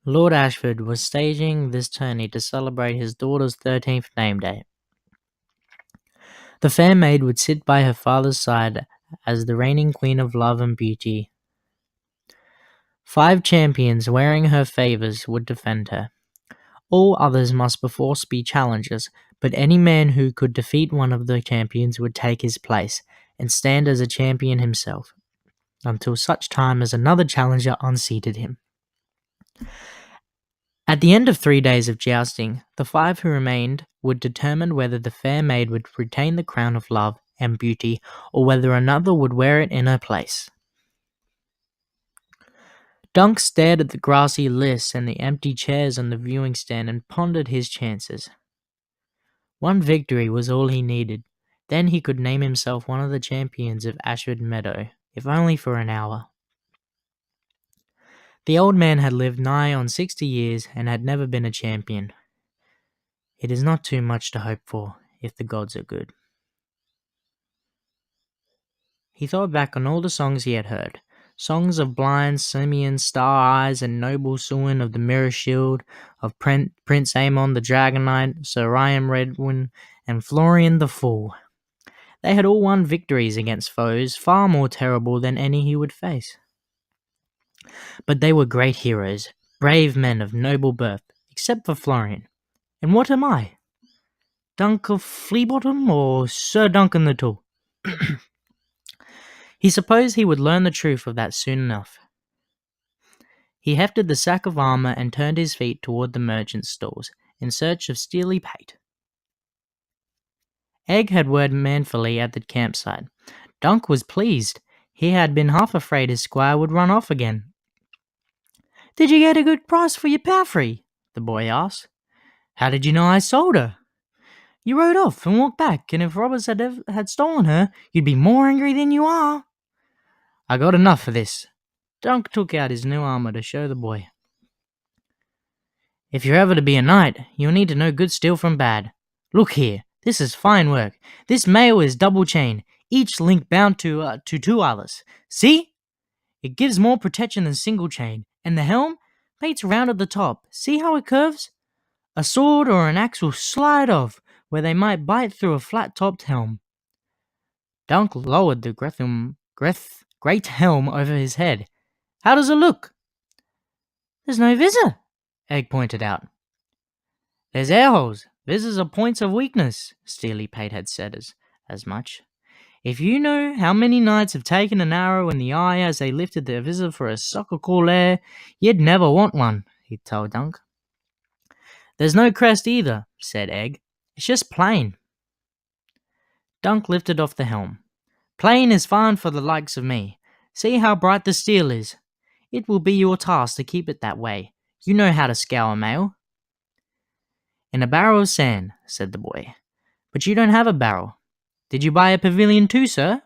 Lord Ashford was staging this tourney to celebrate his daughter's 13th name day. The fair maid would sit by her father's side as the reigning queen of love and beauty. 5 champions wearing her favours would defend her. All others must perforce be challengers, but any man who could defeat one of the champions would take his place and stand as a champion himself, until such time as another challenger unseated him. At the end of 3 days of jousting, the 5 who remained would determine whether the fair maid would retain the crown of love and beauty, or whether another would wear it in her place. Dunk stared at the grassy lists and the empty chairs on the viewing stand and pondered his chances. One victory was all he needed. Then he could name himself one of the champions of Ashford Meadow, if only for an hour. The old man had lived nigh on 60 years and had never been a champion. It is not too much to hope for, if the gods are good. He thought back on all the songs he had heard. Songs of blind Simeon Star Eyes and noble Suin of the Mirror Shield, of Prince Aemon the Dragon Knight, Sir Ryan Redwyn, and Florian the Fool. They had all won victories against foes far more terrible than any he would face. But they were great heroes, brave men of noble birth, except for Florian. And what am I? Dunk of Fleabottom or Sir Duncan the Tall? He supposed he would learn the truth of that soon enough. He hefted the sack of armour and turned his feet toward the merchant's stalls, in search of steely pate. Egg had whirred manfully at the campsite. Dunk was pleased. He had been half afraid his squire would run off again. "Did you get a good price for your palfrey?" the boy asked. "How did you know I sold her?" "You rode off and walked back, and if robbers had stolen her, you'd be more angry than you are." "I got enough for this." Dunk took out his new armour to show the boy. "If you're ever to be a knight, you'll need to know good steel from bad. Look here, this is fine work. This mail is double chain, each link bound to 2 others. See? It gives more protection than single chain. And the helm? Paint's round at the top. See how it curves? A sword or an axe will slide off where they might bite through a flat-topped helm." Dunk lowered the great helm over his head. "How does it look?" "There's no visor," Egg pointed out. "There's air holes. Visors are points of weakness," Steely Pate had said as much. "If you knew how many knights have taken an arrow in the eye as they lifted their visor for a succor call air, you'd never want one," he told Dunk. "There's no crest either," said Egg. "It's just plain." Dunk lifted off the helm. "Plain is fine for the likes of me. See how bright the steel is. It will be your task to keep it that way. You know how to scour mail." "In a barrel of sand," said the boy. "But you don't have a barrel. Did you buy a pavilion too, sir?"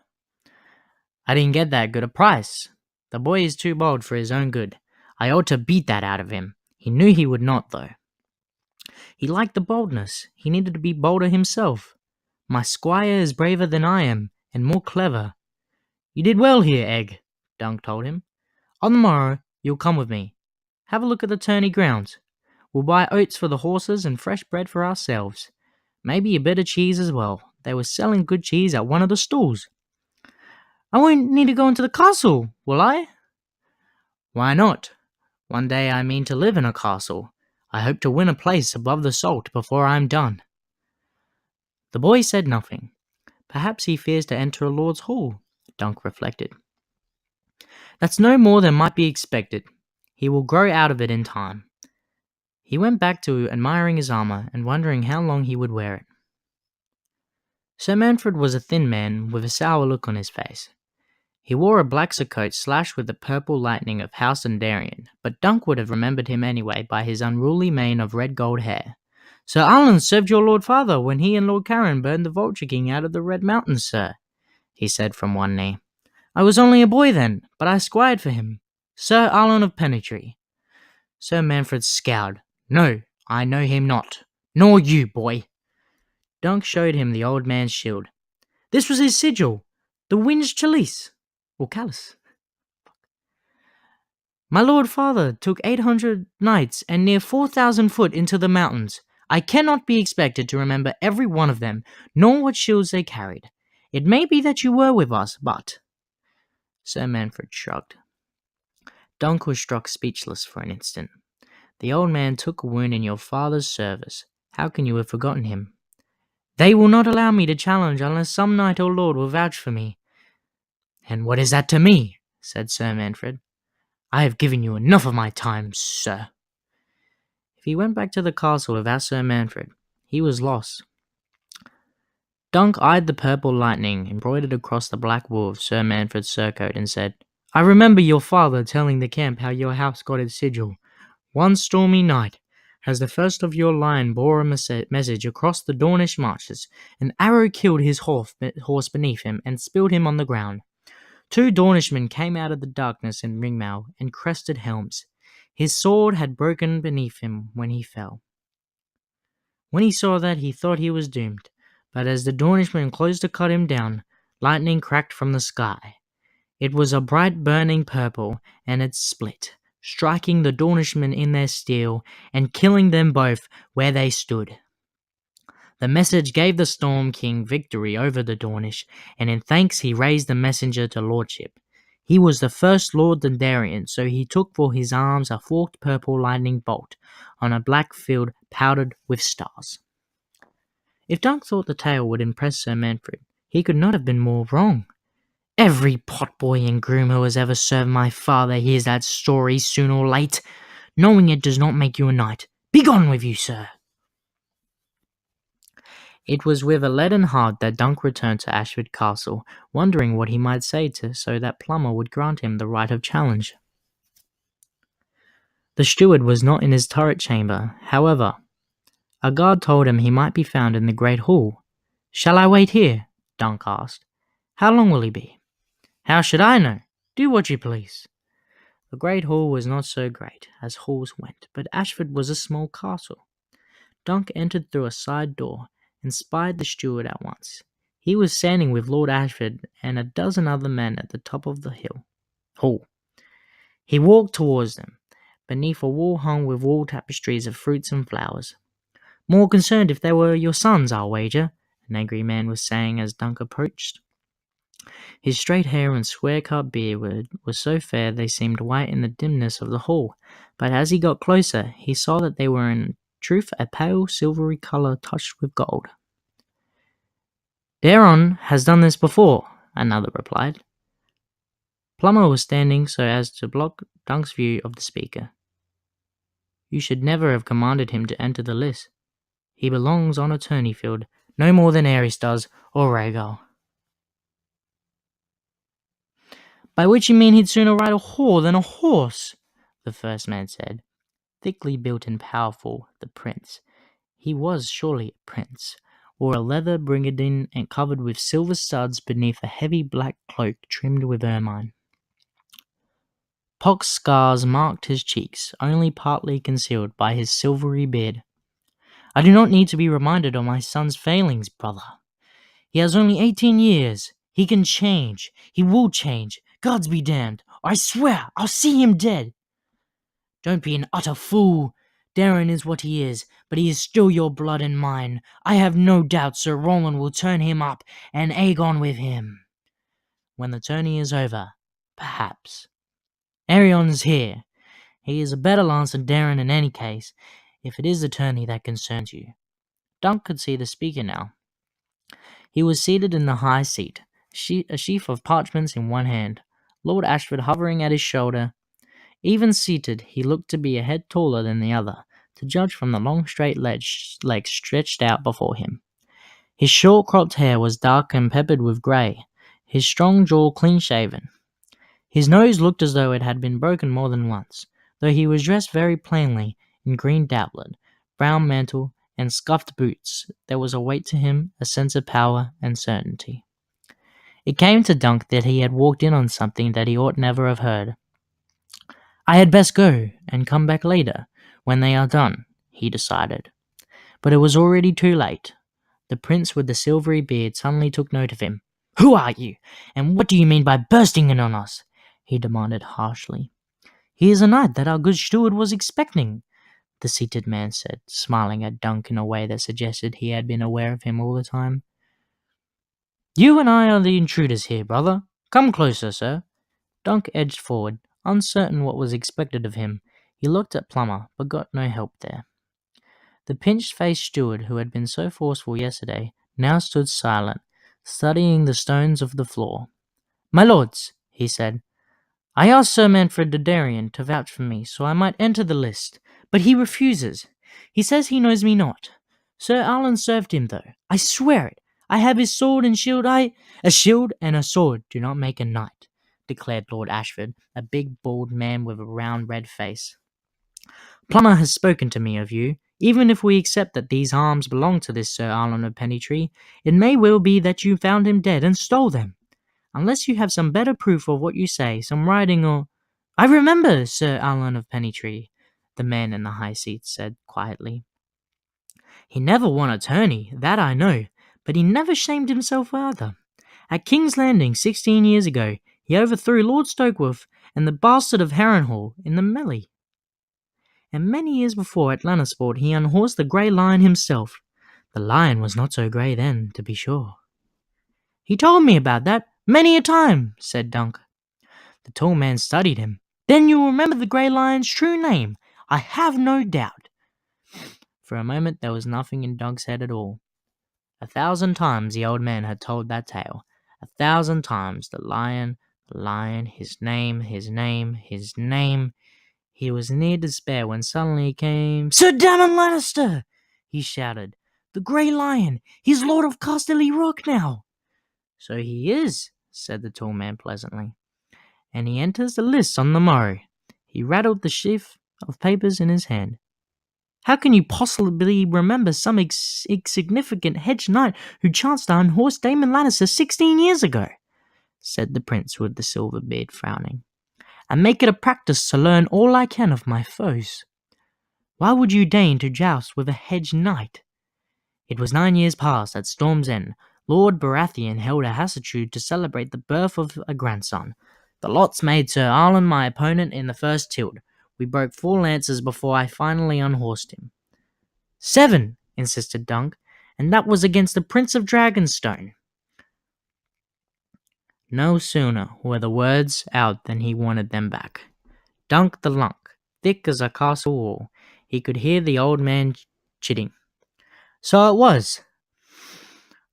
"I didn't get that good a price. The boy is too bold for his own good. I ought to beat that out of him. He knew he would not, though. He liked the boldness. He needed to be bolder himself. My squire is braver than I am, and more clever." "You did well here, Egg," Dunk told him. "On the morrow, you'll come with me. Have a look at the tourney grounds. We'll buy oats for the horses and fresh bread for ourselves. Maybe a bit of cheese as well. They were selling good cheese at one of the stalls." "I won't need to go into the castle, will I?" "Why not? One day I mean to live in a castle. I hope to win a place above the salt before I'm done." The boy said nothing. Perhaps he fears to enter a lord's hall, Dunk reflected. That's no more than might be expected. He will grow out of it in time. He went back to admiring his armour and wondering how long he would wear it. Sir Manfred was a thin man with a sour look on his face. He wore a black surcoat slashed with the purple lightning of House and Darien, but Dunk would have remembered him anyway by his unruly mane of red gold hair. "Sir Alan served your lord father when he and Lord Karen burned the Vulture King out of the Red Mountains, sir," he said from one knee. "I was only a boy then, but I squired for him. Sir Alan of Pennytree." Sir Manfred scowled. "No, I know him not. Nor you, boy." Dunk showed him the old man's shield. "This was his sigil, the Winged Chalice, or Callus." My lord father took 800 knights and near 4,000 foot into the mountains. I cannot be expected to remember every one of them, nor what shields they carried. It may be that you were with us, but... Sir Manfred shrugged. Dunk was struck speechless for an instant. The old man took a wound in your father's service. How can you have forgotten him? They will not allow me to challenge unless some knight or lord will vouch for me. And what is that to me? Said Sir Manfred. I have given you enough of my time, sir. If he went back to the castle without Sir Manfred, he was lost. Dunk eyed the purple lightning embroidered across the black wool of Sir Manfred's surcoat and said, I remember your father telling the camp how your house got its sigil. One stormy night, as the first of your line bore a message across the Dornish marches, an arrow killed his horse beneath him and spilled him on the ground. 2 Dornishmen came out of the darkness in ringmail and crested helms. His sword had broken beneath him when he fell. When he saw that, he thought he was doomed, but as the Dornishmen closed to cut him down, lightning cracked from the sky. It was a bright burning purple, and it split, striking the Dornishmen in their steel and killing them both where they stood. The message gave the Storm King victory over the Dornish, and in thanks he raised the messenger to lordship. He was the first Lord Dondarrion, so he took for his arms a forked purple lightning bolt on a black field powdered with stars. If Dunk thought the tale would impress Sir Manfred, he could not have been more wrong. Every potboy and groom who has ever served my father hears that story soon or late. Knowing it does not make you a knight. Begone with you, sir. It was with a leaden heart that Dunk returned to Ashford Castle, wondering what he might say so that Plummer would grant him the right of challenge. The steward was not in his turret chamber, however. A guard told him he might be found in the great hall. Shall I wait here? Dunk asked. How long will he be? How should I know? Do what you please. The great hall was not so great, as halls went, but Ashford was a small castle. Dunk entered through a side door, and spied the steward at once. He was standing with Lord Ashford and a dozen other men at the top of the hall. He walked towards them, beneath a wall hung with wall tapestries of fruits and flowers. More concerned if they were your sons, I'll wager, an angry man was saying as Dunk approached. His straight hair and square-cut beard were so fair they seemed white in the dimness of the hall, but as he got closer, he saw that they were in truth a pale silvery colour touched with gold. Daron has done this before, another replied. Plummer was standing so as to block Dunk's view of the speaker. You should never have commanded him to enter the list. He belongs on a tourney field, no more than Aerys does, or Rhaegal. By which you mean he'd sooner ride a whore than a horse, the first man said. Thickly built and powerful, the prince. He was surely a prince, wore a leather brigandine and covered with silver studs beneath a heavy black cloak trimmed with ermine. Pox scars marked his cheeks, only partly concealed by his silvery beard. I do not need to be reminded of my son's failings, brother. He has only 18 years. He can change. He will change. Gods be damned. I swear, I'll see him dead. Don't be an utter fool. Daron is what he is, but he is still your blood and mine. I have no doubt Sir Roland will turn him up, and Aegon with him. When the tourney is over, perhaps. Arion's here. He is a better lance than Daron in any case, if it is the tourney that concerns you. Dunk could see the speaker now. He was seated in the high seat, a sheaf of parchments in one hand, Lord Ashford hovering at his shoulder. Even seated, he looked to be a head taller than the other, to judge from the long straight legs stretched out before him. His short-cropped hair was dark and peppered with grey, his strong jaw clean-shaven. His nose looked as though it had been broken more than once, though he was dressed very plainly in green doublet, brown mantle, and scuffed boots. There was a weight to him, a sense of power and certainty. It came to Dunk that he had walked in on something that he ought never have heard. I had best go, and come back later, when they are done, he decided. But it was already too late. The prince with the silvery beard suddenly took note of him. Who are you, and what do you mean by bursting in on us? He demanded harshly. He is a knight that our good steward was expecting, the seated man said, smiling at Dunk in a way that suggested he had been aware of him all the time. You and I are the intruders here, brother. Come closer, sir. Dunk edged forward, uncertain what was expected of him. He looked at Plummer, but got no help there. The pinched-faced steward who had been so forceful yesterday now stood silent, studying the stones of the floor. My lords, he said, I asked Sir Manfred de Darien to vouch for me so I might enter the list, but he refuses. He says he knows me not. Sir Alan served him, though. I swear it. I have his sword and shield. A shield and a sword do not make a knight, declared Lord Ashford, a big bald man with a round red face. Plummer has spoken to me of you. Even if we accept that these arms belong to this Sir Alan of Pennytree, it may well be that you found him dead and stole them. Unless you have some better proof of what you say, some writing or... I remember Sir Alan of Pennytree, the man in the high seat said quietly. He never won a tourney, that I know, but he never shamed himself either. At King's Landing 16 years ago, he overthrew Lord Stokeworth and the bastard of Harrenhal in the melee. And many years before at Lannisport he unhorsed the Grey Lion himself. The lion was not so grey then, to be sure. He told me about that many a time, said Dunk. The tall man studied him. Then you'll remember the Grey Lion's true name, I have no doubt. For a moment there was nothing in Dunk's head at all. 1,000 times the old man had told that tale. 1,000 times the lion, his name, his name, his name. He was near despair when suddenly came Sir Damon Lannister, he shouted. The Grey Lion, he's Lord of Casterly Rock now. So he is, said the tall man pleasantly. And he enters the lists on the morrow. He rattled the sheaf of papers in his hand. How can you possibly remember some insignificant hedge knight who chanced to unhorse Damon Lannister 16 years ago? Said the prince with the silver beard, frowning. And make it a practice to learn all I can of my foes. Why would you deign to joust with a hedge knight? It was 9 years past at Storm's End. Lord Baratheon held a hassitude to celebrate the birth of a grandson. The lots made Sir Arlen my opponent in the first tilt. We broke 4 lances before I finally unhorsed him. 7, insisted Dunk, and that was against the Prince of Dragonstone. No sooner were the words out than he wanted them back. Dunk the Lunk, thick as a castle wall. He could hear the old man chitting. So it was.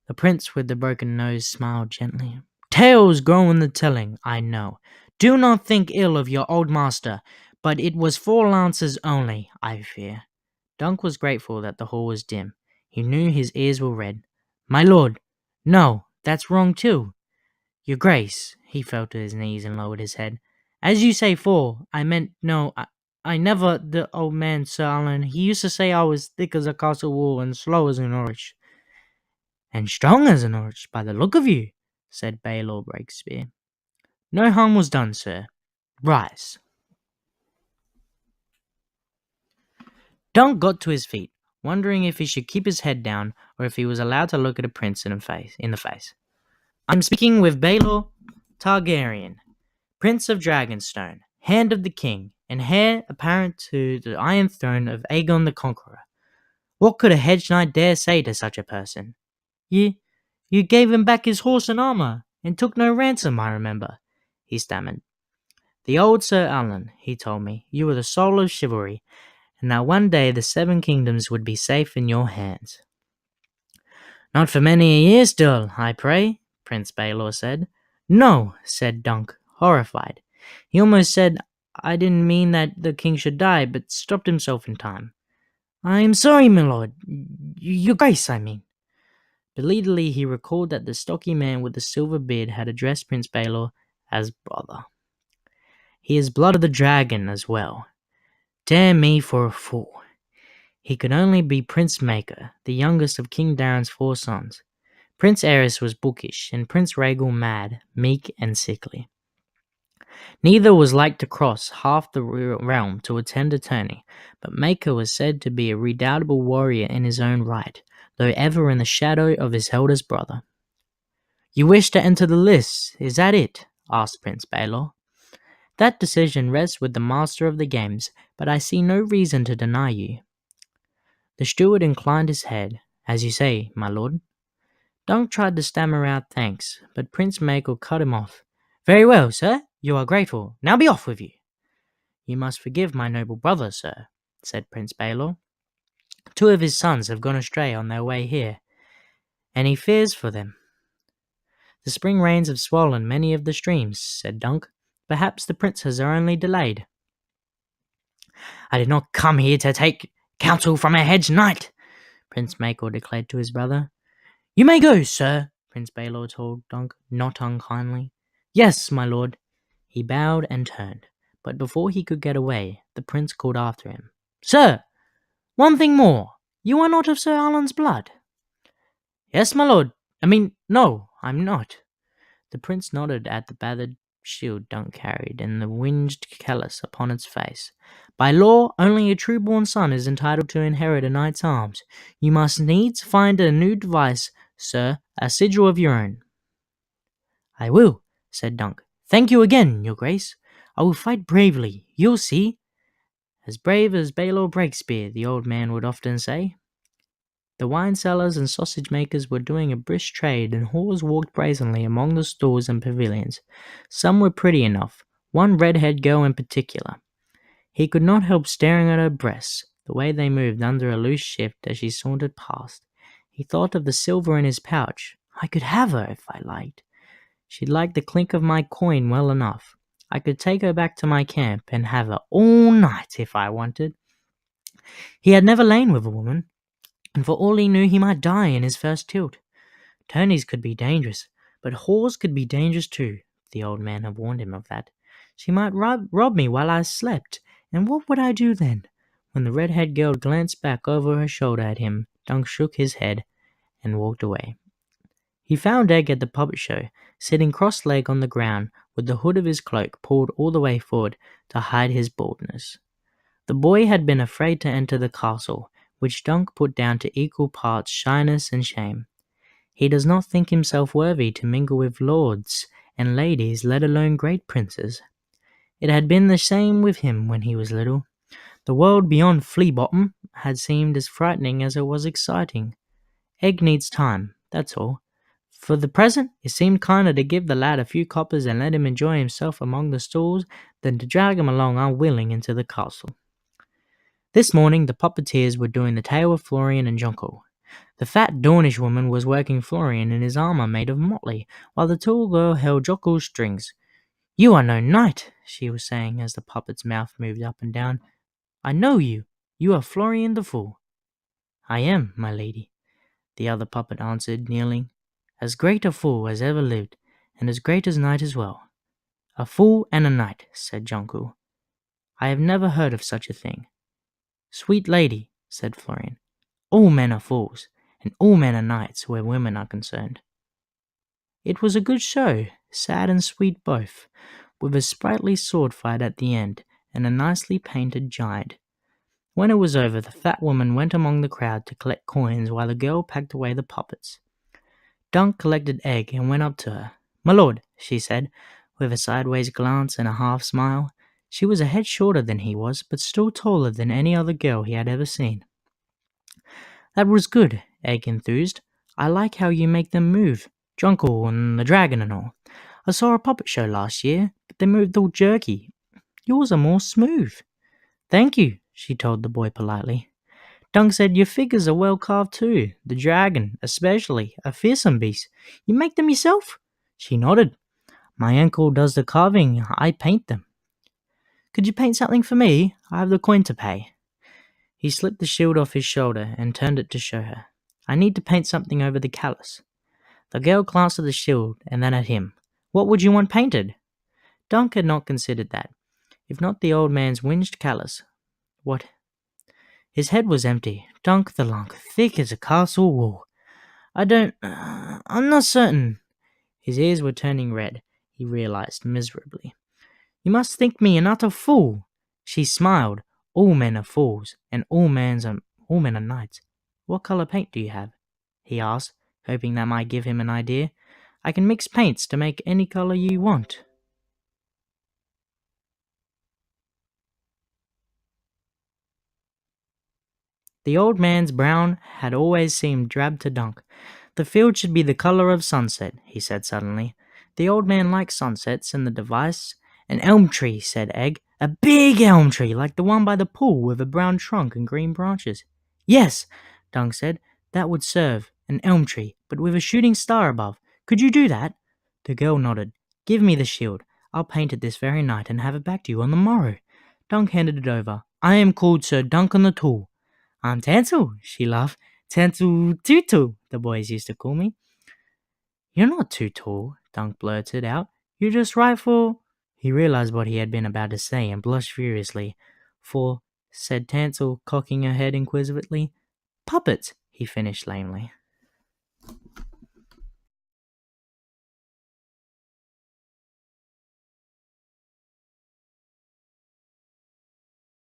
The prince with the broken nose smiled gently. Tales grow in the telling, I know. Do not think ill of your old master, but it was 4 lances only, I fear. Dunk was grateful that the hall was dim. He knew his ears were red. My lord, no, that's wrong too. Your grace, he fell to his knees and lowered his head. As you say 4, I meant no, I never, the old man, Sir Alan, he used to say I was thick as a castle wall and slow as an orange. And strong as an orange, by the look of you, said Baylor Breakspear. No harm was done, sir. Rise. Dunk got to his feet, wondering if he should keep his head down or if he was allowed to look at a prince in the face. I'm speaking with Baylor Targaryen, Prince of Dragonstone, Hand of the King, and heir apparent to the Iron Throne of Aegon the Conqueror. What could a hedge knight dare say to such a person? You gave him back his horse and armor, and took no ransom, I remember, he stammered. The old Sir Alan, he told me, you were the soul of chivalry, and that one day the 7 kingdoms would be safe in your hands. Not for many a year still, I pray, Prince Baylor said. No, said Dunk, horrified. He almost said, I didn't mean that the king should die, but stopped himself in time. I am sorry, my lord. Your grace, I mean. Belatedly he recalled that the stocky man with the silver beard had addressed Prince Baylor as brother. He is blood of the dragon as well. Damn me for a fool. He could only be Prince Maker, the youngest of King Darren's 4 sons. Prince Aerys was bookish, and Prince Rhaegal mad, meek, and sickly. Neither was like to cross half the realm to attend a tourney, but Maker was said to be a redoubtable warrior in his own right, though ever in the shadow of his eldest brother. You wish to enter the lists, is that it? Asked Prince Baylor. That decision rests with the master of the games, but I see no reason to deny you. The steward inclined his head. As you say, my lord. Dunk tried to stammer out thanks, but Prince Michael cut him off. Very well, sir. You are grateful. Now be off with you. You must forgive my noble brother, sir, said Prince Baelor. Two of his sons have gone astray on their way here, and he fears for them. The spring rains have swollen many of the streams, said Dunk. Perhaps the princes are only delayed. I did not come here to take counsel from a hedge knight, Prince Michael declared to his brother. You may go, sir, Prince Baelor told Dunk, not unkindly. Yes, my lord. He bowed and turned, but before he could get away, the prince called after him. Sir, one thing more. You are not of Sir Alan's blood. Yes, my lord. No, I'm not. The prince nodded at the battered shield Dunk carried and the winged callus upon its face. By law, only a true-born son is entitled to inherit a knight's arms. You must needs find a new device, sir, a sigil of your own. I will, said Dunk. Thank you again, your grace. I will fight bravely, you'll see. As brave as Baelor Breakspear, the old man would often say. The wine sellers and sausage makers were doing a brisk trade, and Hawes walked brazenly among the stalls and pavilions. Some were pretty enough, one red-haired girl in particular. He could not help staring at her breasts, the way they moved under a loose shift as she sauntered past. He thought of the silver in his pouch. I could have her if I liked. She'd like the clink of my coin well enough. I could take her back to my camp and have her all night if I wanted. He had never lain with a woman, and for all he knew he might die in his first tilt. Tourneys could be dangerous, but whores could be dangerous too. The old man had warned him of that. She might rob me while I slept, and what would I do then? When the red-haired girl glanced back over her shoulder at him, Dunk shook his head and walked away. He found Egg at the puppet show, sitting cross-legged on the ground, with the hood of his cloak pulled all the way forward to hide his baldness. The boy had been afraid to enter the castle, which Dunk put down to equal parts shyness and shame. He does not think himself worthy to mingle with lords and ladies, let alone great princes. It had been the same with him when he was little. The world beyond Flea Bottom had seemed as frightening as it was exciting. Egg needs time, that's all. For the present, it seemed kinder to give the lad a few coppers and let him enjoy himself among the stalls than to drag him along unwilling into the castle. This morning the puppeteers were doing the tale of Florian and Jonko. The fat Dornish woman was working Florian in his armour made of motley, while the tall girl held Jonko's strings. You are no knight, she was saying as the puppet's mouth moved up and down. I know you. You are Florian the Fool. I am, my lady, the other puppet answered, kneeling. As great a fool as ever lived, and as great as knight as well. A fool and a knight, said Jonko. I have never heard of such a thing. Sweet lady, said Florian, all men are fools, and all men are knights where women are concerned. It was a good show, sad and sweet both, with a sprightly sword fight at the end, and a nicely painted giant. When it was over, the fat woman went among the crowd to collect coins while the girl packed away the puppets. Dunk collected Egg and went up to her. My lord, she said, with a sideways glance and a half smile. She was a head shorter than he was, but still taller than any other girl he had ever seen. That was good, Egg enthused. I like how you make them move. Jonko and the dragon and all. I saw a puppet show last year, but they moved all jerky. Yours are more smooth. Thank you, she told the boy politely. Dunk said your figures are well carved too. The dragon, especially, a fearsome beast. You make them yourself? She nodded. My uncle does the carving, I paint them. Could you paint something for me? I have the coin to pay. He slipped the shield off his shoulder and turned it to show her. I need to paint something over the callus. The girl glanced at the shield and then at him. What would you want painted? Dunk had not considered that. If not the old man's winged callus. What? His head was empty. Dunk the lunk, thick as a castle wall. I'm not certain. His ears were turning red, he realized miserably. You must think me an utter fool. She smiled. All men are fools, and all men are knights. What colour paint do you have? He asked, hoping that might give him an idea. I can mix paints to make any colour you want. The old man's brown had always seemed drab to Dunk. The field should be the color of sunset, he said suddenly. The old man liked sunsets and the device. An elm tree, said Egg. A big elm tree, like the one by the pool with a brown trunk and green branches. Yes, Dunk said, that would serve. An elm tree, but with a shooting star above. Could you do that? The girl nodded. Give me the shield. I'll paint it this very night and have it back to you on the morrow. Dunk handed it over. I am called Sir Duncan the Tall. I'm Tansel, she laughed. Tansel Tootle, the boys used to call me. You're not too tall, Dunk blurted out. You're just right for... He realized what he had been about to say and blushed furiously. For, said Tansel, cocking her head inquisitively. Puppets, he finished lamely.